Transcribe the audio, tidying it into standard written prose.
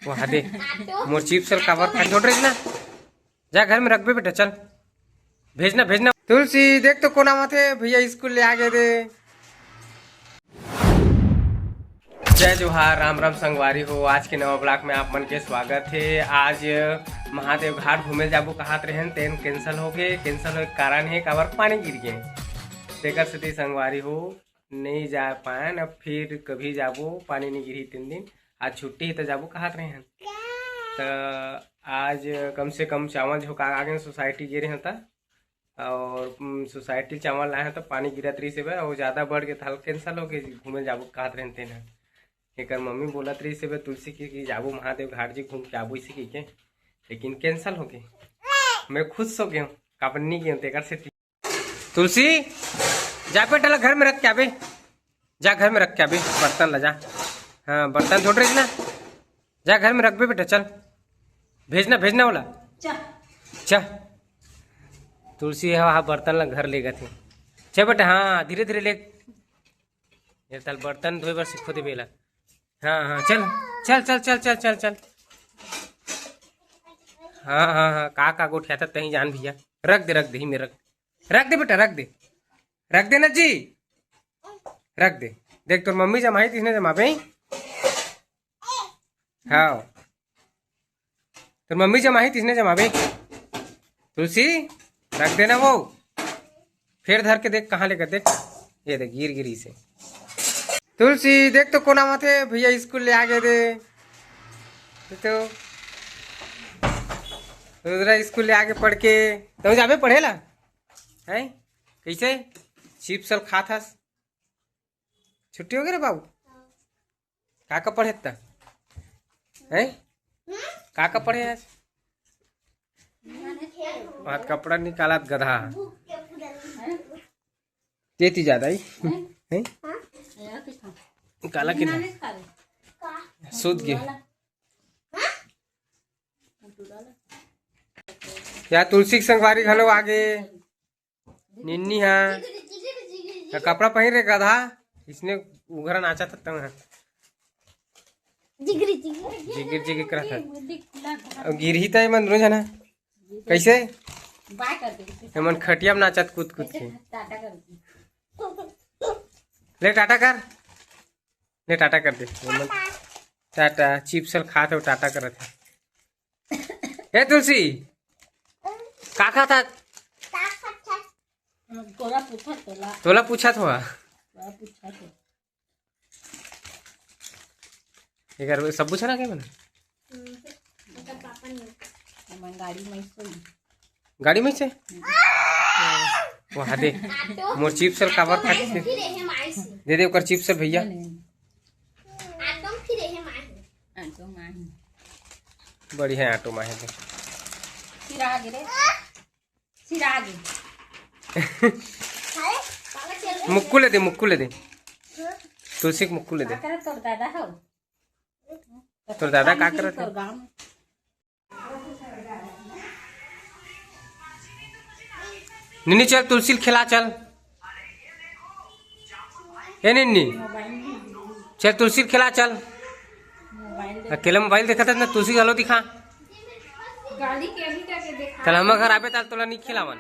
वहाँ दे मोर चिप्स सल काबर खा छोड़ रही ना। जा घर में रख बे बेटा, चल भेजना भेजना। तुलसी देख तो कोना माथे भैया स्कूल ले आ गए थे। जय जोहार, राम राम संगवारी हो। आज के नवा ब्लॉग में आप मन के स्वागत है। आज महादेव घाट घूमे जाबो कहत रहे तेन कैंसल हो गए। कैंसल हो कारण है काबर पानी गिर गए तेकर सेती संगवारी हो नहीं जा पाए। अब फिर कभी जाबो, पानी नहीं गिरी 3 दिन। आज छुट्टी है तो जाबो कहत रहे हैं। तो आज कम से कम चावल झोंका आगे सोसाइटी गिरे हैं था और सोसाइटी चावल लाए हैं तो पानी गिरत रही से और ज़्यादा बढ़ गए तो कैंसल हो गए। घूमे जाबो कहत रहे थे ना। एक मम्मी बोलत रही से तुलसी की जाबो महादेव घाट जी घूम के आबो इसी के, लेकिन कैंसल हो गए। मैं खुश हो गया हूँ काबर नहीं गया तेकर से। तुलसी जा बेटा ला घर में रख के आबे, जा घर में रख के आबे बर्तन ला। जा हाँ बर्तन छोड़ रही ना, जा घर में रख बे बेटा, चल भेजना भेजना वाला चा। तुलसी है वहाँ बर्तन ला घर ले गए थे। चे बेटा हाँ धीरे धीरे ले तल बर्तन धोए बार सीखो दे बेला। हाँ हाँ चल चल चल चल चल चल चल। हाँ हाँ हाँ का गोठिया था तही जान भैया। रख दे ही में रख दे बेटा, रख दे ना जी, रख दे। देख तो मम्मी जमाई तीसने जमा पे। हाँ तो मम्मी जमाई तीसने जमा पे। तुलसी रख देना वो, फिर धर के देख कहाँ लेकर देख। ये देख गिरी से। तुलसी देख तो कोना माथे भैया स्कूल ले आ गए थे। तो स्कूल ले आके पढ़ के तो जाबे पढ़ेला है कैसे चिप्स सल खा था। छुट्टी हो गई रे बाबू, का पढ़े था है का पढ़े आज। हाथ कपड़ा निकाला गधा तेती ज्यादा ही है काला कि सूद गया या तुलसी के संगवारी घलो आगे निन्नी है कपड़ा पहन रे गधा। इसने उघरा नाचा था तंग जिगिर करा था और गिर ही था मन रोज है ना। कैसे मन खटिया में नाचत कूद के। ले टाटा कर, ले टाटा कर दे। टाटा चिप्स खा थे टाटा कर थे। ए तुलसी का खा था तोला पूछा था एक सब पूछा ना क्या मैंने। गाड़ी में से वहाँ दे मोर चिप्स सल काबर खा दे दे ओकर चिप्स भैया। बड़ी है आटो माहे दे मुक्कू ले दे तुलसी के मुक्कू ले दे। तोर दादा का करत है। निन्नी चल तुलसी खिला चल। ए निन्नी चल तुलसी खिला चल। अकेले मोबाइल देखा था ना तुलसी हलो दिखा। चल हम घर आबे ताल तोला नहीं खिलावन।